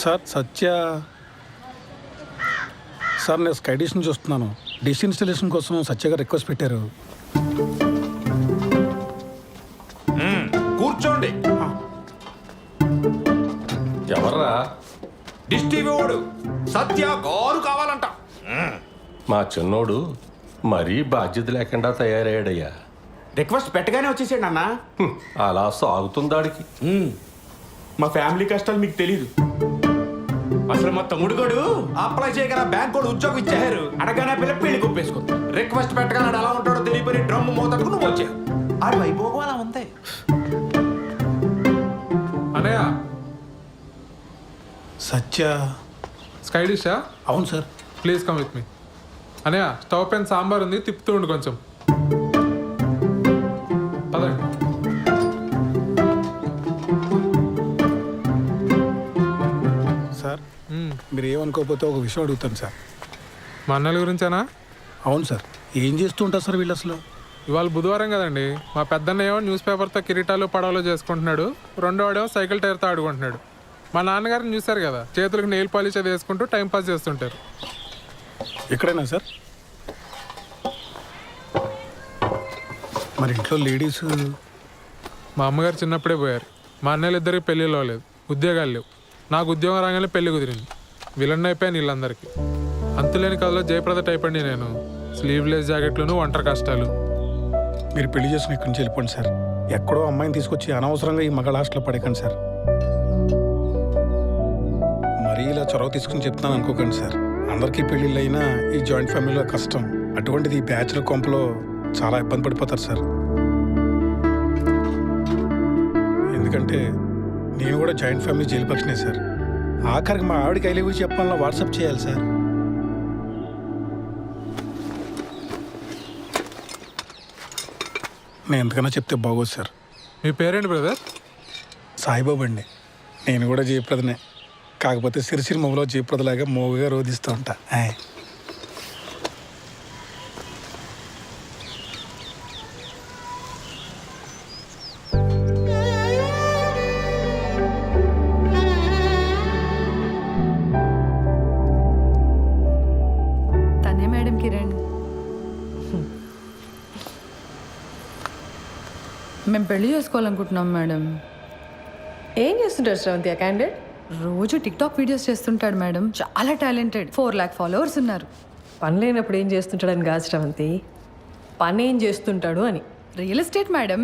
Sir సత్య sir నేను sky dish నుంచి వస్తున్నాను. డిష్ ఇన్స్టలేషన్ కోసం సత్య గారు రిక్వెస్ట్ పెట్టారు. కూర్చోండి. ఎవర్రా? డిష్ టీవీ వాడు సత్య గారు కావాలంట. మా చిన్నోడు మరీ బాధ్యత లేకుండా తయారయ్యాడయ్యా. రిక్వెస్ట్ పెట్టగానే వచ్చేసాడు అన్న. అలా సాగుతుందాడికి. మా ఫ్యామిలీ కష్టాలు మీకు తెలీదు. అసలు మా తమ్ముడు గడు అప్లై చేయగల బ్యాంక్ కూడా ఉద్యోగం ఇచ్చారు. అడగానే పిల్ల పెళ్లి కొప్పేసుకుంది. రిక్వెస్ట్ పెట్టగానే ఎలా ఉంటాడో తెలియపోయి డ్రమ్ మోతకు నువ్వు వచ్చావు. ఆడి వైభోగం అలా ఉంది. అనయ్య సత్య స్కై డిషా? అవును sir. Please come with me. అనయ్య స్టవ్ పైన సాంబార్ ఉంది, తిప్పుతూ ఉండు కొంచెం. పదండి. సార్ మీరు ఏమనుకోకపోతే ఒక విషయం అడుగుతాను సార్. మా అన్నల గురించేనా? అవును సార్. ఏం చేస్తూ ఉంటారు సార్ వీళ్ళు అసలు? ఇవాళ బుధవారం కదండి. మా పెద్దన్న ఏమో న్యూస్ పేపర్తో కిరీటాలు పడవలు చేసుకుంటున్నాడు, రెండో వాడేమో సైకిల్ టైర్తో ఆడుకుంటున్నాడు. మా నాన్నగారిని చూశారు కదా, చేతులకు నెయిల్ పాలిష్ అది వేసుకుంటూ టైంపాస్ చేస్తుంటారు. ఎక్కడైనా సార్? మరి ఇంట్లో లేడీస్? మా అమ్మగారు చిన్నప్పుడే పోయారు. మా అన్నయ్యలు ఇద్దరికి పెళ్ళిళ్ళు అవ్వలేదు, ఉద్యోగాలు లేవు. నాకు ఉద్యోగం రాగానే పెళ్లి కుదిరింది. విలన్ అయిపోయాను వీళ్ళందరికీ. అంతులేని కథలో జయప్రద టైప్ అండి నేను. స్లీవ్లెస్ జాకెట్లను, ఒంటరి కష్టాలు. మీరు పెళ్లి చేసుకుని ఇక్కడి నుంచి వెళ్ళిపోండి సార్. ఎక్కడో అమ్మాయిని తీసుకొచ్చి అనవసరంగా ఈ మగ హాస్టల్లో పడేకండి సార్. మరీ ఇలా చొరవ తీసుకుని చెప్తున్నాను అనుకోకండి సార్. అందరికీ పెళ్ళిళ్ళు అయినా ఈ జాయింట్ ఫ్యామిలీలో కష్టం. అటువంటిది ఈ బ్యాచులర్ కొంపలో చాలా ఇబ్బంది పడిపోతారు సార్. ఎందుకంటే నేను కూడా జాయింట్ ఫ్యామిలీ జైలు పక్షనే సార్. ఆఖరికి మా ఆవిడకి ఐ లవ్ యూ చెప్పాలన్నా వాట్సాప్ చేయాలి సార్. నేను ఎంతకన్నా చెప్తే బాగోదు సార్. మీ పేరేంటి బ్రదర్? సాయిబాబు అండి. నేను కూడా జయప్రదనే, కాకపోతే సిరిసిరి మొబలో జయప్రదలాగా మోగుగా రోధిస్తూ ఉంటా. తనే మేడం కిరణ్. మేము పెళ్లి చేసుకోవాలనుకుంటున్నాం మేడం. ఏం చేస్తుంటారు శ్రవంతి ఆ క్యాండిడేట్? రోజు టిక్టాక్ వీడియోస్ చేస్తుంటాడు మేడం. చాలా టాలెంటెడ్. 4 lakh ఫాలోవర్స్ ఉన్నారు. పని లేనప్పుడు ఏం చేస్తుంటాడని కాదు శ్రవంతి, పని ఏం చేస్తుంటాడు అని. Real estate madam.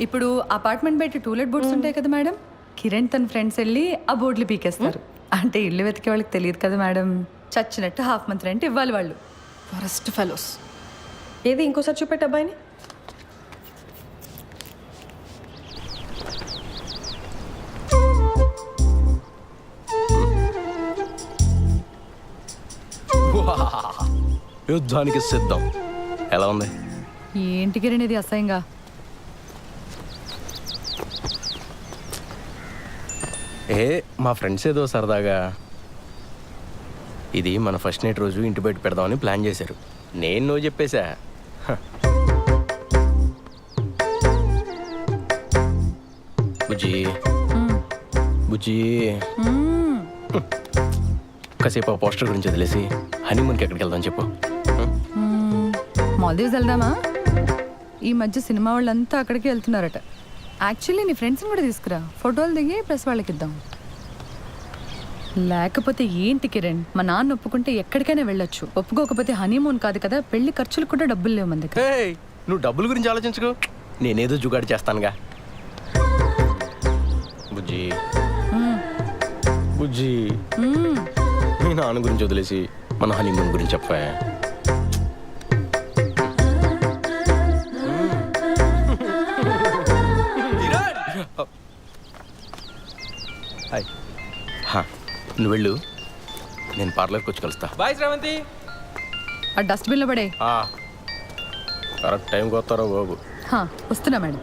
ఇప్పుడు అపార్ట్మెంట్ బయట టూలెట్ బోర్డ్స్ ఉంటాయి కదా మేడం, కిరణ్ తన ఫ్రెండ్స్ వెళ్ళి ఆ బోర్డులు పీకేస్తారు. అంటే ఇల్లు వెతికే వాళ్ళకి తెలియదు కదా మేడం. చచ్చినట్టు హాఫ్ మంత్ రెంట్ ఇవ్వాలి వాళ్ళు. Forest fellows. ఏది ఇంకోసారి చూపెట్టు అబ్బాయిని. యుద్ధానికి సిద్ధం. ఎలా ఉంది? ఏంటి కిరణ్ ఇది అసహ్యంగా? మా ఫ్రెండ్స్ ఏదో సరదాగా ఇది మన ఫస్ట్ నైట్ రోజు ఇంటి బయట పెడదామని ప్లాన్ చేశారు. నేను నువ్వు చెప్పేశా. బుజ్జి బుజ్జి కాసేపు ఆ పోస్టర్ గురించి వదిలేసి హనీమూన్కి ఎక్కడికి వెళ్దాం చెప్పు. మాల్దీవ్స్ వెళ్దామా? ఈ మధ్య సినిమా వాళ్ళంతా అక్కడికి వెళ్తున్నారట. యాక్చువల్లీ నీ ఫ్రెండ్స్ని కూడా తీసుకురా, ఫోటోలు దిగి ప్రెస్ వాళ్ళకి ఇద్దాం. లేకపోతే ఏంటి కిరణ్, మా నాన్న ఒప్పుకుంటే ఎక్కడికైనా వెళ్ళొచ్చు, ఒప్పుకోకపోతే హనీమూన్ కాదు కదా, పెళ్లి ఖర్చులు కూడా డబ్బులు లేవు మన దగ్గర. నువ్వు డబ్బుల గురించి ఆలోచించుకో, నేనేదో జుగాడు చేస్తానుగా. బుజ్జి బుజ్జి మీ నాన్న గురించి వదిలేసి మన హనీమూన్ గురించి చెప్పా. నువ్వు వెళ్ళు, నేను పార్లర్కి వచ్చి కలుస్తా. బాయ్ శ్రవంతి. ఆ డస్ట్బిన్లో పడే. కరెక్ట్ టైంకి వస్తారా బాబు? వస్తున్నా మేడం.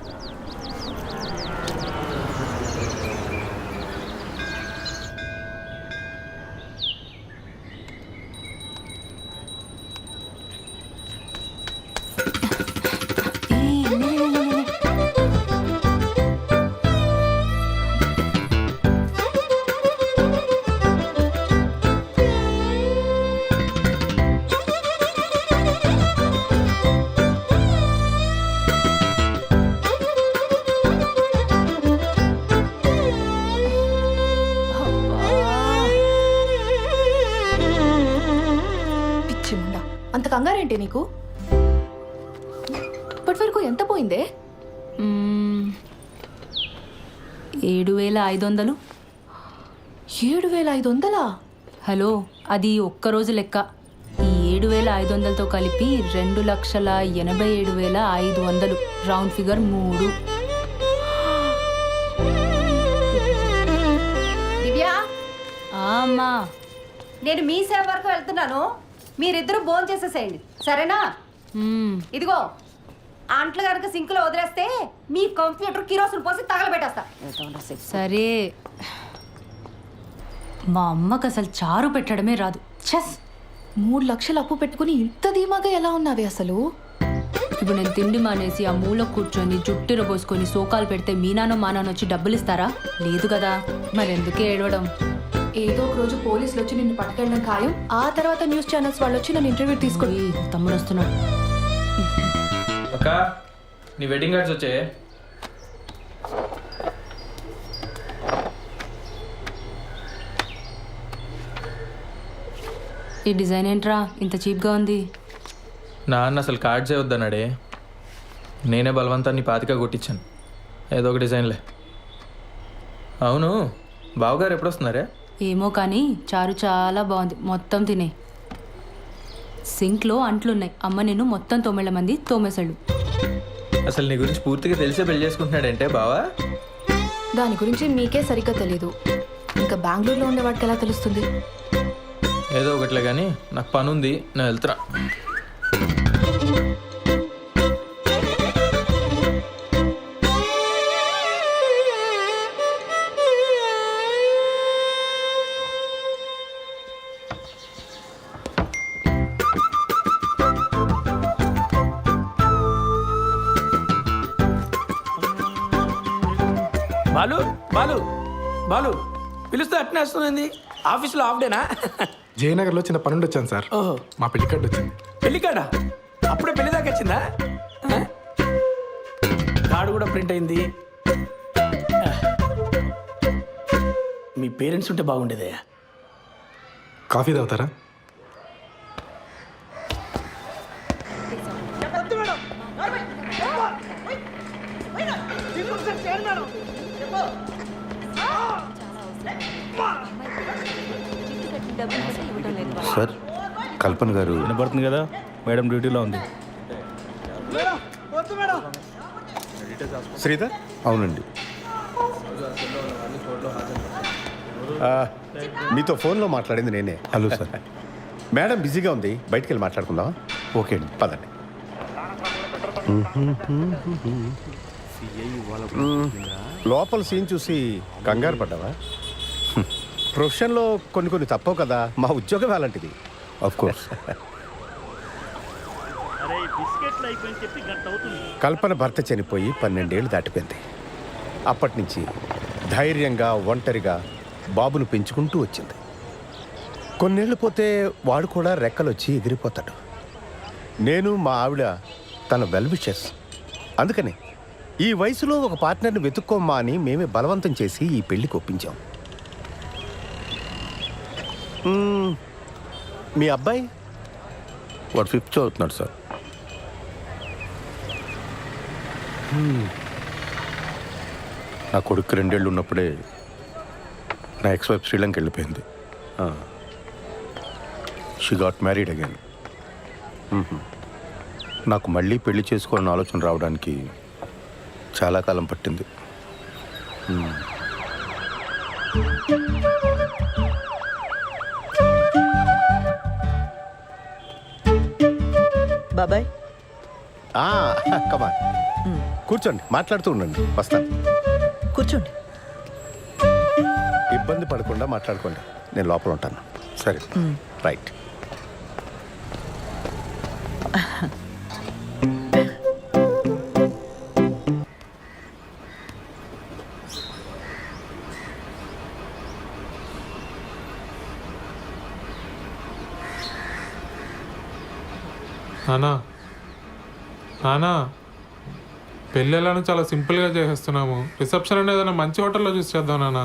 నీకు ఇప్పటి వరకు ఎంత పోయిందే? 7,500. 7,500? హలో, అది ఒక్కరోజు లెక్క. ఈ 7,500తో కలిపి 2,87,500. Round figure 3. దివ్య, అమ్మా, నేను మీ సేవ వరకు వెళ్తున్నాను. మీరిద్దరూ భోజనం చేసేసేయండి, సరేనా? ఇదిగో అంట్లు కనుక సింక్ లో వదిలేస్తే మీ కంప్యూటర్ కిరోసిన్ పోసి తగలబెట్టేస్తా. సరే. మా అమ్మకి అసలు చారు పెట్టడమే రాదు. చెస్ 3 లక్షలు అప్పు పెట్టుకుని ఇంత ధీమాగా ఎలా ఉన్నావే అసలు? ఇప్పుడు నేను తిండి మానేసి ఆ మూల కూర్చొని జుట్టిర పోసుకొని సోకాలు పెడితే మీ నాన్న మా నాన్న వచ్చి డబ్బులు ఇస్తారా? లేదు కదా, మరెందుకే ఏడవడం? ఏదో ఒక రోజు పోలీసులు వచ్చి నిన్ను పట్టుకెళ్ళడం ఖాయం. ఆ తర్వాత న్యూస్ ఛానల్స్ వాళ్ళు వచ్చి నన్ను ఇంటర్వ్యూ తీసుకొని. తమ్ముడు వస్తున్నాడు. అక్క, నీ వెడ్డింగ్ కార్డ్స్ వచ్చాయి. ఈ డిజైన్ ఏంట్రా ఇంత చీప్గా ఉంది? నాన్న అసలు కార్డ్సే వద్దన్నాడే. నేనే బలవంతాన్ని పాతిక కొట్టించాను. ఏదో ఒక డిజైన్లే. అవును, బావగారు ఎప్పుడు వస్తున్నారే? ఏమో కానీ చారు చాలా బాగుంది. మొత్తం తినే. సింక్లో అంట్లున్నాయి. అమ్మ నిన్ను మొత్తం 9 మంది తోమేశాడు. అసలు నీ గురించి పూర్తిగా తెలిసే పెళ్లి చేసుకుంటున్నాడంటే బావా? దాని గురించి మీకే సరిగ్గా తెలీదు. ఇంకా బెంగళూరులో ఉండేవాడికి ఎలా తెలుస్తుంది? ఏదో ఒకట్లే కానీ నాకు పని ఉంది, నేను వెళ్తున్నా. బాలు బాలు బాలు పిలుస్తే అట్నే వస్తుంది. ఆఫీస్లో హాఫ్ డేనా? జయనగర్లో చిన్న పనుండి వచ్చాను సార్. ఓహో, మా పెళ్లి కార్డు వచ్చింది. పెళ్లి కాడా? అప్పుడే పెళ్లి దాకా వచ్చిందా? కార్డు కూడా ప్రింట్ అయింది. మీ పేరెంట్స్ ఉంటే బాగుండేదే. కాఫీ తాగుతారా? సార్, కల్పన గారు వినపడుతుంది కదా, మేడం డ్యూటీలో ఉంది. శ్రీధర్? అవునండి. మీతో ఫోన్లో మాట్లాడింది నేనే. Hello sir. మేడం బిజీగా ఉంది, బయటికి వెళ్ళి మాట్లాడుకుందాం. ఓకే అండి, పదండి. లోపల సీన్ చూసి కంగారు పడ్డావా? ప్రొఫెషన్లో కొన్ని తప్పవు కదా, మా ఉద్యోగం అలాంటిది. Of course. కల్పన భర్త చనిపోయి 12 ఏళ్ళు దాటిపోయింది. అప్పటి నుంచి ధైర్యంగా ఒంటరిగా బాబును పెంచుకుంటూ వచ్చింది. కొన్నేళ్ళు పోతే వాడు కూడా రెక్కలొచ్చి ఎగిరిపోతాడు. నేను మా ఆవిడ తన వెల్ విషెస్. అందుకని ఈ వయసులో ఒక పార్ట్నర్ని వెతుక్కోమ్మా అని మేమే బలవంతం చేసి ఈ పెళ్లికి ఒప్పించాం. మీ అబ్బాయి? వాడు 5th చదువుతున్నాడు సార్. నా కొడుకు 2 ఏళ్ళు ఉన్నప్పుడే నా ఎక్స్-వైఫ్ శ్రీలంక వెళ్ళిపోయింది. She got married again. నాకు మళ్ళీ పెళ్లి చేసుకోవాలని ఆలోచన రావడానికి చాలా కాలం పట్టింది. బాబాయ్, కమా, కూర్చోండి, మాట్లాడుతూ ఉండండి, వస్తాను. కూర్చోండి. ఇబ్బంది పడకుండా మాట్లాడుకోండి, నేను లోపల ఉంటాను. సరే, రైట్. నానా నానా, పెళ్ళి ఎలానో చాలా సింపుల్గా చేసేస్తున్నాము. రిసెప్షన్ అనేది ఏదైనా మంచి హోటల్లో చూసి చేద్దాం నానా.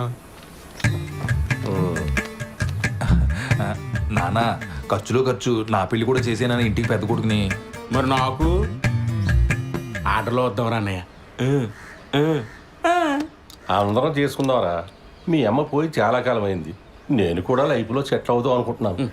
నానా, ఖర్చులో ఖర్చు నా పెళ్లి కూడా చేసేనని ఇంటికి పెద్ద కొడుకుని. మరి నాకు ఆర్డర్లో వద్దామరా అన్నయ్య. అందరం చేసుకుందాంరా. మీ అమ్మ పోయి చాలా కాలం అయింది. నేను కూడా లైఫ్లో సెటిల్ అవుదాం అనుకుంటున్నాను.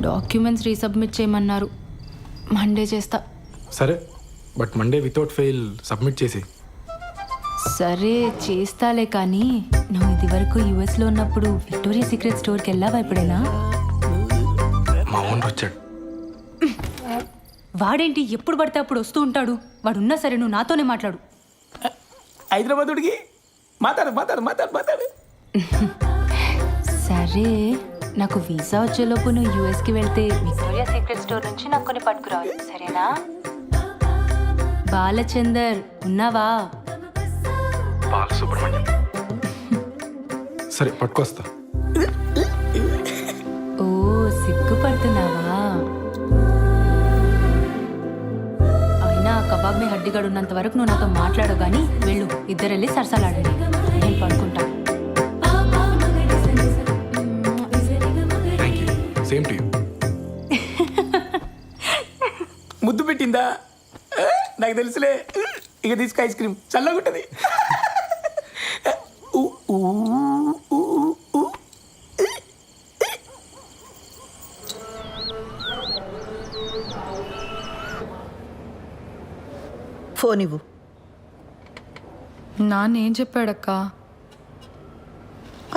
డాక్యుమెంట్స్ రీసబ్మిట్ చేయమన్నారు. మండే చేస్తా. సరే, but Monday without fail submit చేసి. సరే చేస్తాలే, కానీ నువ్వు ఇది వరకు యుఎస్లో ఉన్నప్పుడు విక్టోరియా సీక్రెట్ స్టోర్కి వెళ్ళావా ఎప్పుడైనా? మా ఓనర్ వచ్చాడు. వాడేంటి ఎప్పుడు పడితే అప్పుడు వస్తూ ఉంటాడు? వాడున్నా సరే నువ్వు నాతోనే మాట్లాడు. హైదరాబాదుడికి మాట్లాడు మాట్లాడు మాట్లాడు మాట్లాడు. సరే, నాకు వీసా వచ్చేలోపు నువ్వు యూఎస్కి వెళ్తే విక్టోరియా సీక్రెట్ స్టోర్ నుంచి నాకు కొన్ని పట్టుకురావాలి, సరేనా? బాలచందర్ ఉన్నావా? బాలసుబ్రహ్మణ్యం. సరే పట్టుకొస్తా. ఓ సిగ్గుపడుతున్నావా? అయినా ఆ కబాబ్ మీ హడ్డిగాడు ఉన్నంత వరకు నువ్వు నాతో మాట్లాడు, కానీ వెళ్ళు, ఇద్దరు వెళ్ళి సరసాలాడండి, నేను పడుకుంటా. Same to you. ముద్దు పెట్టిందా? నాకు తెలుసులే. ఇక తీసుకు ఐస్ క్రీమ్ చల్లగా ఉంటుంది. ఫోన్ ఇవ్వు. నాన్న ఏం చెప్పాడక్క?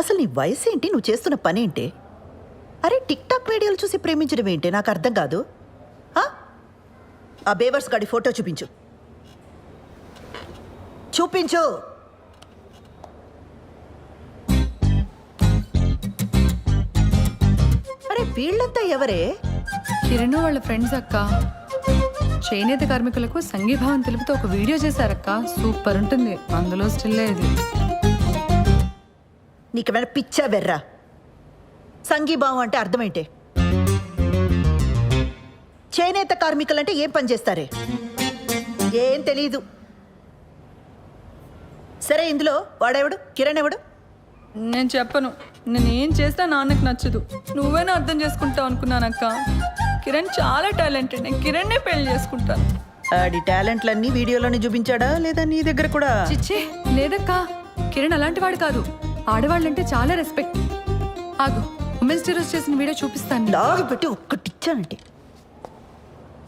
అసలు నీ వయసు ఏంటి? నువ్వు చేస్తున్న పని ఏంటి? అరే టిక్ టాక్ వీడియోలు చూసి ప్రేమించడం ఏంటి? నాకు అర్థం కాదు. ఆ బేవర్స్ గాడి ఫోటో చూపించు. చూపించు. అరే వీళ్ళంతా ఎవరే? కిరణ్ వాళ్ళ ఫ్రెండ్స్ అక్క. చేనేత కార్మికులకు సంఘీభావం తెలుపుతూ ఒక వీడియో చేశారక్క, సూపర్ ఉంటుంది. అందులో స్టిల్ ఇది. నీకేమైనా పిచ్చా బెర్రా? సంఘీభావం అంటే అర్థమేంటే? చేనేత కార్మికులంటే ఏం పని చేస్తారే? ఏం తెలీదు. సరే, ఇందులో వాడెవడు? కిరణ్ ఎవడు? నేను చెప్పను. నేను ఏం చేస్తా నాన్నకు నచ్చదు. నువ్వేనా అర్థం చేసుకుంటావు అనుకున్నానక్క. కిరణ్ చాలా టాలెంటెడ్. నేను కిరణ్నే పెళ్లి చేసుకుంటాను. ఆడి టాలెంట్లన్నీ వీడియోలోనే చూపించాడా లేదా నీ దగ్గర కూడా? చిచ్చే లేదక్క, కిరణ్ అలాంటి వాడు కాదు. ఆడవాళ్ళంటే చాలా రెస్పెక్ట్. ఆగు, ఉమెన్స్ డే రోజు చేసిన వీడియో చూపిస్తాను. లాగి పెట్టి ఒక్కటిచ్చానంటే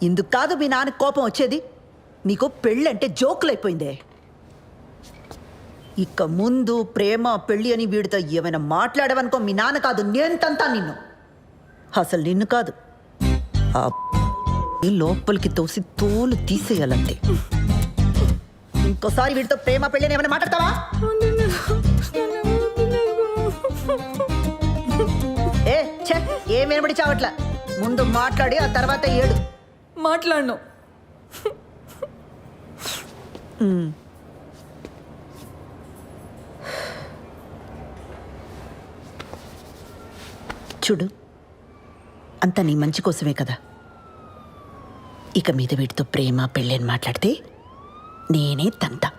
ఇందుకు కాదు మీ నాన్న కోపం వచ్చేది. నీకు పెళ్ళంటే జోకులైపోయిందే. ఇక ముందు ప్రేమ పెళ్ళి అని వీడితో ఏమైనా మాట్లాడవనుకో, మీ నాన్న కాదు నేను తంతా నిన్ను. అసలు నిన్ను కాదు, ఆ లోపలికి తోసి తోలు తీసేయాలంతే. ఇంకోసారి వీడితో ప్రేమ పెళ్ళి అని ఏమైనా మాట్లాడతావా? ఏ ఛే, ఏం వినబడి చావట్లా. ముందు మాట్లాడి ఆ తర్వాత ఏడు. మాట్లాడను. చూడు, అంతా నీ మంచి కోసమే కదా. ఇక మీద వీటితో ప్రేమ పెళ్ళి అని మాట్లాడితే నేనే తంతా.